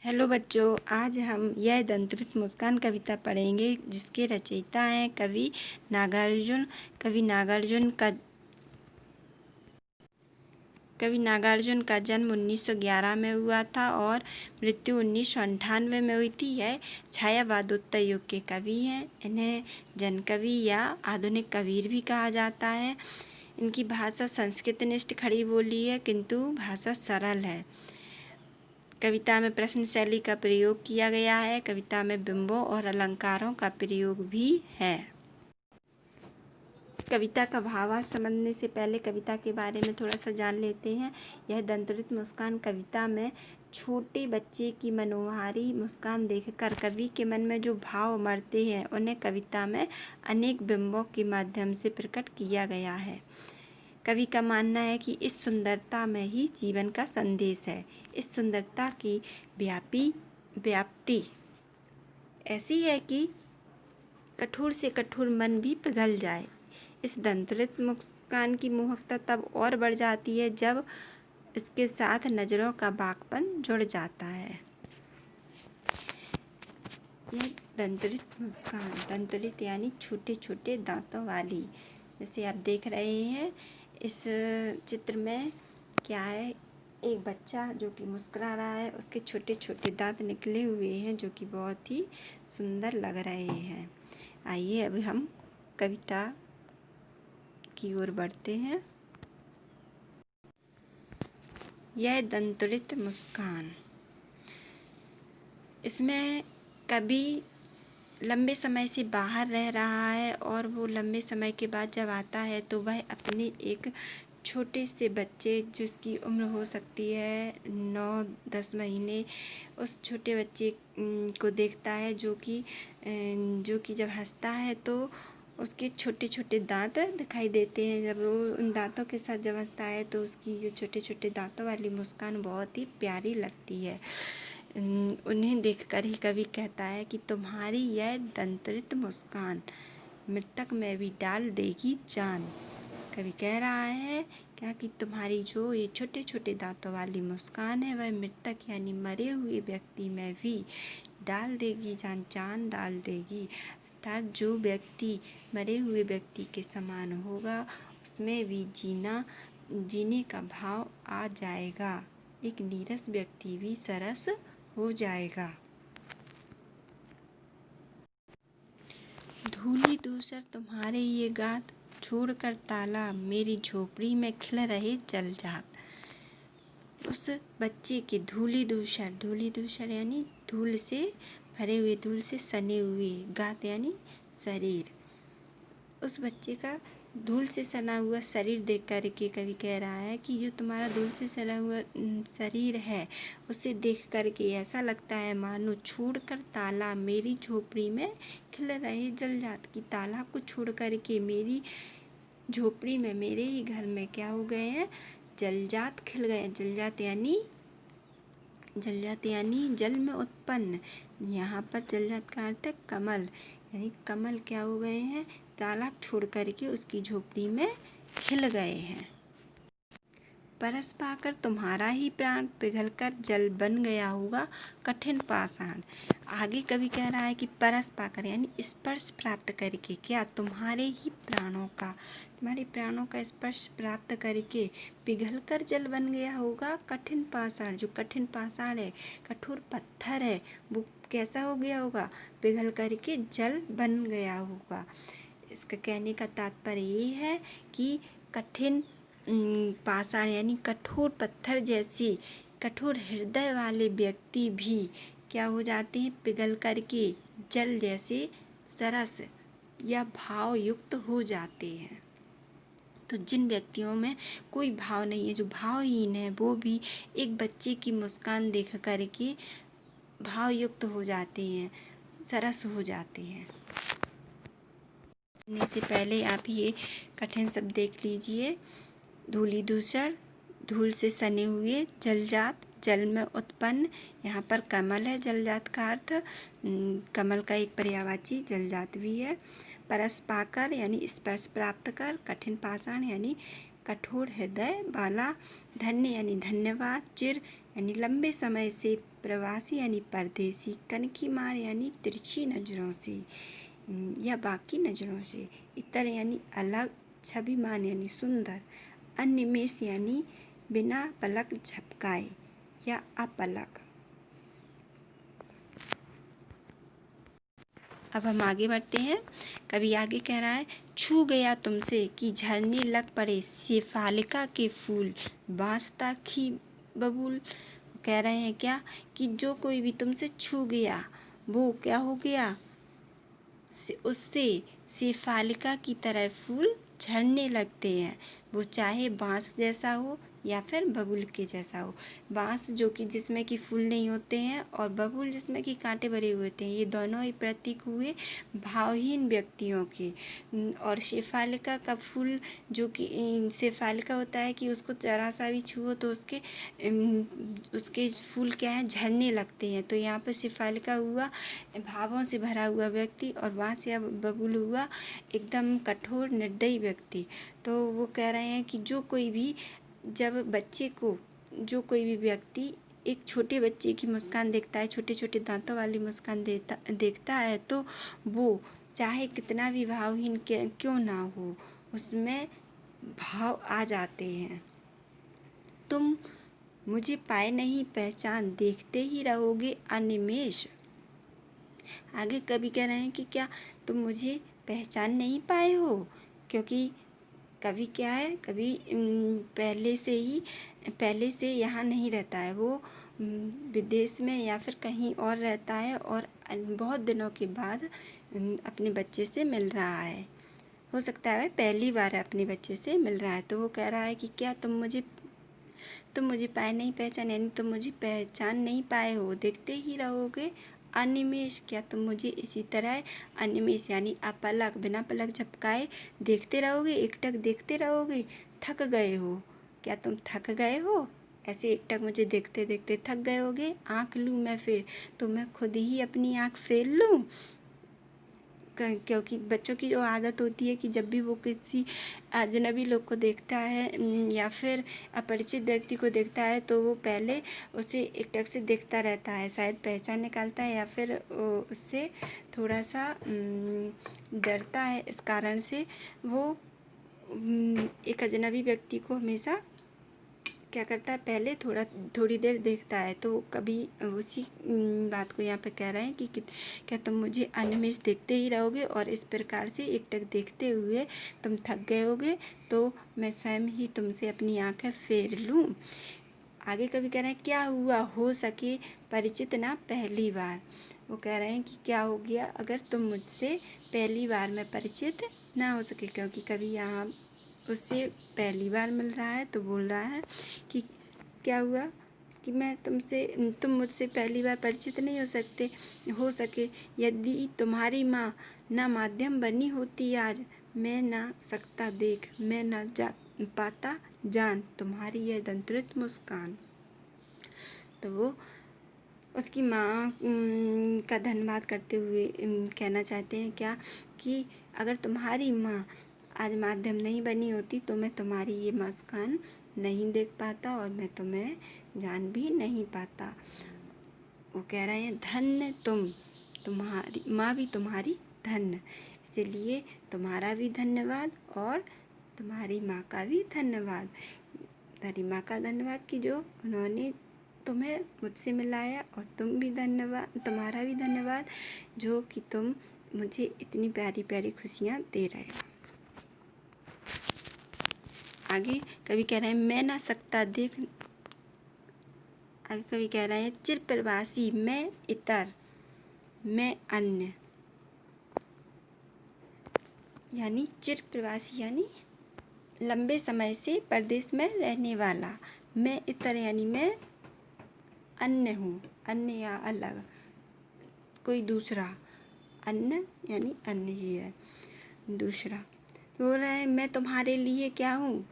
Hello बच्चों, आज हम यह दंतरित मुस्कान कविता पढ़ेंगे जिसके रचयिता हैं कवि नागार्जुन। कवि नागार्जुन का जन्म 1911 में हुआ था और मृत्यु 1998 में हुई थी। यह छायावादोत्तर युग के कवि हैं। इन्हें जनकवि या आधुनिक कबीर भी कहा जाता है। इनकी भाषा संस्कृतनिष्ठ खड़ी बोली है, किंतु भाषा सरल है। कविता में प्रश्न शैली का प्रयोग किया गया है। कविता में बिंबों और अलंकारों का प्रयोग भी है। कविता का भावार्थ समझने से पहले कविता के बारे में थोड़ा सा जान लेते हैं। यह दंतरित मुस्कान कविता में छोटे बच्चे की मनोहारी मुस्कान देखकर कवि के मन में जो भाव उमड़ते हैं उन्हें कविता में अनेक बिंबों के माध्यम से प्रकट किया गया है। कवि का मानना है कि इस सुंदरता में ही जीवन का संदेश है। इस सुंदरता की व्याप्ति ऐसी है कि कठोर से कठोर मन भी पिघल जाए। इस दंतरित मुस्कान की मोहकता तब और बढ़ जाती है जब इसके साथ नजरों का बागपन जुड़ जाता है। यह दंतरित मुस्कान, दंतरित यानी छोटे छोटे दांतों वाली, जैसे आप देख रहे हैं इस चित्र में क्या है, एक बच्चा जो कि मुस्कुरा रहा है, उसके छोटे छोटे दांत निकले हुए हैं जो कि बहुत ही सुंदर लग रहे हैं। आइए अभी हम कविता की ओर बढ़ते हैं। यह दंतरित मुस्कान, इसमें कवि लंबे समय से बाहर रह रहा है और वो लंबे समय के बाद जब आता है तो वह अपने एक छोटे से बच्चे जिसकी उम्र हो सकती है 9-10 महीने, उस छोटे बच्चे को देखता है जो कि जब हंसता है तो उसके छोटे छोटे दांत दिखाई देते हैं। जब वो उन दांतों के साथ जब हंसता है तो उसकी जो छोटे छोटे दांतों वाली मुस्कान बहुत ही प्यारी लगती है। उन्हें देखकर ही कवि कहता है कि तुम्हारी यह दंतरित मुस्कान मृतक में भी डाल देगी जान। कवि कह रहा है क्या कि तुम्हारी जो ये छोटे छोटे दांतों वाली मुस्कान है वह मृतक यानी मरे हुए व्यक्ति में भी डाल देगी जान, जान डाल देगी। अर्थात जो व्यक्ति मरे हुए व्यक्ति के समान होगा उसमें भी जीने का भाव आ जाएगा। एक नीरस व्यक्ति भी सरस हो जाएगा। धूली धूसर तुम्हारे ये गात, छोड़कर ताला मेरी झोपड़ी में खिल रहे जल जात। उस बच्चे के धूली धूसर यानी धूल से भरे हुए, धूल से सने हुए, गात यानी शरीर। उस बच्चे का धूल से सना हुआ शरीर देख कर के कवि कह रहा है कि जो तुम्हारा धूल से सना हुआ शरीर है उसे देख कर के ऐसा लगता है मानो छोड़कर ताला मेरी झोपड़ी में खिल रहे जल जात, की तालाब को छोड़ कर के मेरी झोपड़ी में, मेरे ही घर में क्या हो गए हैं, जलजात खिल गए। जलजात यानी जल में उत्पन्न। यहाँ पर जलजात का अर्थ है कमल, यानी कमल क्या हो गए हैं, तालाब छोड़ कर के उसकी झोपड़ी में खिल गए हैं। परस पाकर तुम्हारा ही प्राण पिघलकर जल बन गया होगा कठिन पाषाण। आगे कवि कह रहा है कि परस पाकर यानी स्पर्श प्राप्त करके, क्या तुम्हारे ही प्राणों का, तुम्हारे प्राणों का स्पर्श प्राप्त करके पिघलकर जल बन गया होगा कठिन पाषाण। जो कठिन पाषाण है, कठोर पत्थर है, वो कैसा हो गया होगा, पिघल करके जल बन गया होगा। इसका कहने का तात्पर्य ये है कि कठिन पाषाण यानी कठोर पत्थर जैसे कठोर हृदय वाले व्यक्ति भी क्या हो जाते हैं, पिघल करके जल जैसे सरस या भाव युक्त हो जाते हैं। तो जिन व्यक्तियों में कोई भाव नहीं है, जो भावहीन है, वो भी एक बच्चे की मुस्कान देख करके भाव युक्त हो जाते हैं, सरस हो जाते हैं। से पहले आप ये कठिन शब्द देख लीजिए। धूली धूसर, धूल से सने हुए, जलजात जल में उत्पन्न। यहाँ पर कमल है, जलजात का अर्थ कमल का एक पर्यायवाची जलजात भी है। परस पाकर यानी स्पर्श प्राप्त कर, कठिन पाषाण यानी कठोर हृदय वाला, धन्य यानी धन्यवाद, चिर यानी लंबे समय से प्रवासी यानी परदेसी, कनखी मार यानी तिरछी नज़रों से या बाकी नज़रों से, इतर यानी अलग, छविमान यानी सुंदर, अनिमेष यानी बिना पलक झपकाए या अपलक। अब हम आगे बढ़ते हैं। कवि आगे कह रहा है, छू गया तुमसे कि झरने लग पड़े शेफालिका के फूल, बांसता खी बबूल। कह रहे हैं क्या कि जो कोई भी तुमसे छू गया वो क्या हो गया, उससे शेफालिका की तरह फूल झड़ने लगते हैं। वो चाहे बांस जैसा हो या फिर बबूल के जैसा हो। बांस जो कि जिसमें कि फूल नहीं होते हैं और बबूल जिसमें कि कांटे भरे हुए होते हैं, ये दोनों ही प्रतीक हुए भावहीन व्यक्तियों के। और शेफालिका का फूल जो कि शेफालिका होता है कि उसको जरा सा भी छुओ तो उसके फूल क्या है, झड़ने लगते हैं। तो यहाँ पर शेफालिका हुआ भावों से भरा हुआ व्यक्ति और बांस या बबूल हुआ एकदम कठोर निर्दयी व्यक्ति। तो वो कह रहे हैं कि जो कोई भी जो कोई भी व्यक्ति एक छोटे बच्चे की मुस्कान देखता है, छोटे छोटे दांतों वाली मुस्कान देखता है, तो वो चाहे कितना भी भावहीन क्यों ना हो, उसमें भाव आ जाते हैं। तुम मुझे पाए नहीं पहचान, देखते ही रहोगे अनिमेष। आगे कवि कह रहे हैं कि क्या तुम मुझे पहचान नहीं पाए हो, क्योंकि कवि क्या है, कवि पहले से यहाँ नहीं रहता है, वो विदेश में या फिर कहीं और रहता है और बहुत दिनों के बाद अपने बच्चे से मिल रहा है। हो सकता है पहली बार अपने बच्चे से मिल रहा है। तो वो कह रहा है कि क्या तुम मुझे पाए नहीं पहचान, यानी तुम मुझे पहचान नहीं पाए हो, देखते ही रहोगे अनिमेष। क्या तुम मुझे इसी तरह अनिमेष यानी अपलक, बिना पलक झपकाए देखते रहोगे, एकटक देखते रहोगे। थक गए हो, क्या तुम थक गए हो, ऐसे एकटक मुझे देखते देखते थक गए होगे। आँख लूँ मैं फिर, तो मैं खुद ही अपनी आँख फेर लूँ। क्योंकि बच्चों की जो आदत होती है कि जब भी वो किसी अजनबी लोग को देखता है या फिर अपरिचित व्यक्ति को देखता है, तो वो पहले उसे एकटक से देखता रहता है, शायद पहचान निकालता है या फिर उससे थोड़ा सा डरता है। इस कारण से वो एक अजनबी व्यक्ति को हमेशा क्या करता है, पहले थोड़ी देर देखता है। तो कभी उसी बात को यहाँ पे कह रहे हैं कि क्या तुम मुझे अनिमेष देखते ही रहोगे और इस प्रकार से एकटक देखते हुए तुम थक गए होगे, तो मैं स्वयं ही तुमसे अपनी आँखें फेर लूँ। आगे कभी कह रहे हैं, क्या हुआ हो सके परिचित ना पहली बार। वो कह रहे हैं कि क्या हो गया अगर तुम मुझसे पहली बार में परिचित ना हो सके, क्योंकि कभी यहाँ उससे पहली बार मिल रहा है तो बोल रहा है कि क्या हुआ कि तुम मुझसे पहली बार परिचित नहीं हो सके। यदि तुम्हारी माँ ना माध्यम बनी होती आज, मैं ना सकता देख, मैं ना पाता जान तुम्हारी यह दंतृत मुस्कान। तो वो उसकी माँ का धन्यवाद करते हुए कहना चाहते हैं क्या कि अगर तुम्हारी माँ आज माध्यम नहीं बनी होती तो मैं तुम्हारी ये मुस्कान नहीं देख पाता और मैं तुम्हें जान भी नहीं पाता। वो कह रहे हैं, धन्य तुम्हारी माँ भी तुम्हारी धन्य, इसलिए तुम्हारा भी धन्यवाद और तुम्हारी माँ का भी धन्यवाद। तुम्हारी माँ का धन्यवाद कि जो उन्होंने तुम्हें मुझसे मिलाया, और तुम्हारा भी धन्यवाद जो कि तुम मुझे इतनी प्यारी प्यारी खुशियाँ दे रहे हो। आगे कवि कह रहे हैं, मैं ना सकता देख। आगे कवि कह रहे हैं, चिर प्रवासी मैं इतर मैं अन्य, यानी चिर प्रवासी यानी लंबे समय से परदेश में रहने वाला, मैं इतर यानी मैं अन्य हूँ, अन्य या अलग, कोई दूसरा, अन्य यानी अन्य ही है, दूसरा। बोल रहे हैं, मैं तुम्हारे लिए क्या हूँ,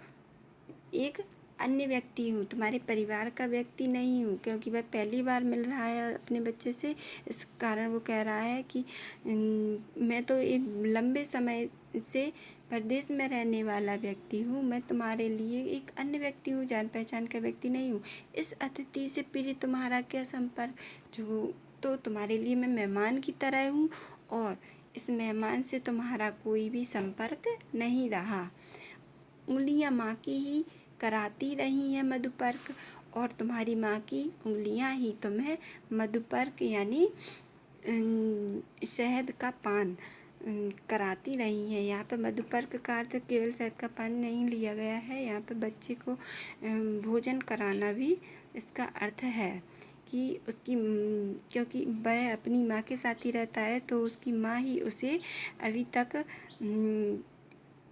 एक अन्य व्यक्ति हूँ, तुम्हारे परिवार का व्यक्ति नहीं हूँ, क्योंकि वह पहली बार मिल रहा है अपने बच्चे से। इस कारण वो कह रहा है कि मैं तो एक लंबे समय से परदेश में रहने वाला व्यक्ति हूँ, मैं तुम्हारे लिए एक अन्य व्यक्ति हूँ, जान पहचान का व्यक्ति नहीं हूँ। इस अतिथि से प्रिय तुम्हारा क्या संपर्क, जो तो तुम्हारे लिए मैं मेहमान की तरह हूँ और इस मेहमान से तुम्हारा कोई भी संपर्क नहीं रहा। उंगलियां माँ की ही कराती रही हैं मधुपर्क, और तुम्हारी माँ की उंगलियां ही तुम्हें मधुपर्क यानी शहद का पान कराती रही हैं। यहाँ पर मधुपर्क का अर्थ केवल शहद का पान नहीं लिया गया है, यहाँ पर बच्चे को भोजन कराना भी इसका अर्थ है कि उसकी क्योंकि वह अपनी माँ के साथ ही रहता है, तो उसकी माँ ही उसे अभी तक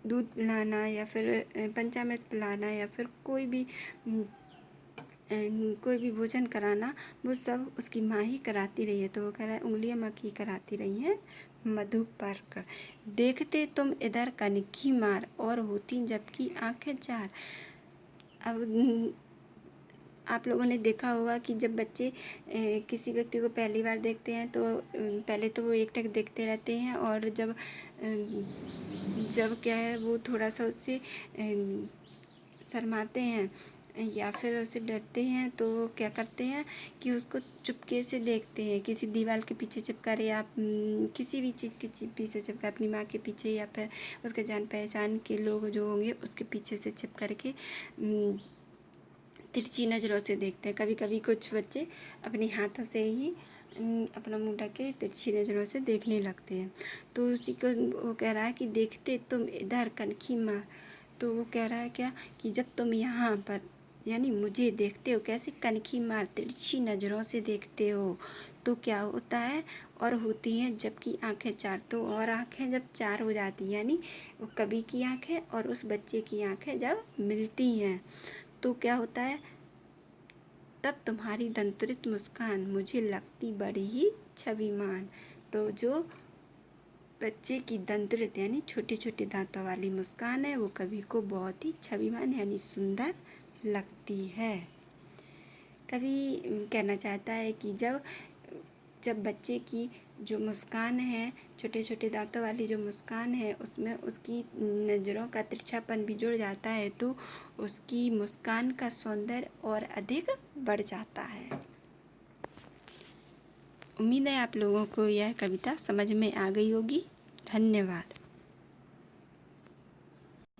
दूध पिलाना या फिर पंचामृत पिलाना या फिर कोई भी भोजन कराना, वो सब उसकी माँ ही कराती रही है। तो वो कह रहा है उंगलियां माँ की कराती रही हैं मधुपर्क। देखते तुम इधर कनखी मार और होती जबकि आंखें चार। अब आप लोगों ने देखा होगा कि जब बच्चे किसी व्यक्ति को पहली बार देखते हैं तो पहले तो वो एकटक देखते रहते हैं, और जब क्या है वो थोड़ा सा उससे शर्माते हैं या फिर उससे डरते हैं, तो वो क्या करते हैं कि उसको चुपके से देखते हैं, किसी दीवार के पीछे चिपका रहे या किसी भी चीज़ के पीछे चिपका, अपनी माँ के पीछे या फिर उसके जान पहचान के लोग जो होंगे उसके पीछे से चिप करके तिरछी नज़रों से देखते हैं। कभी कभी कुछ बच्चे अपने हाथों से ही अपना मुँह ढक के तिरछी नज़रों से देखने लगते हैं। तो उसी को वो कह रहा है कि देखते तुम इधर कनखी मार। तो वो कह रहा है क्या कि जब तुम यहाँ पर यानी मुझे देखते हो, कैसे कनखी मार तिरछी नज़रों से देखते हो, तो क्या होता है और होती हैं जबकि आंखें चार। तो और आंखें जब चार हो जाती हैं यानी वो कवि की आंखें और उस बच्चे की आंखें जब मिलती हैं, तो क्या होता है, तब तुम्हारी दंतुरित मुस्कान मुझे लगती बड़ी ही छविमान। तो जो बच्चे की दंतुरित यानी छोटे छोटे दांतों वाली मुस्कान है, वो कवि को बहुत ही छविमान यानी सुंदर लगती है। कवि कहना चाहता है कि जब बच्चे की जो मुस्कान है, छोटे छोटे दांतों वाली जो मुस्कान है, उसमें उसकी नज़रों का तिरछापन भी जुड़ जाता है, तो उसकी मुस्कान का सौंदर्य और अधिक बढ़ जाता है। उम्मीद है आप लोगों को यह कविता समझ में आ गई होगी। धन्यवाद।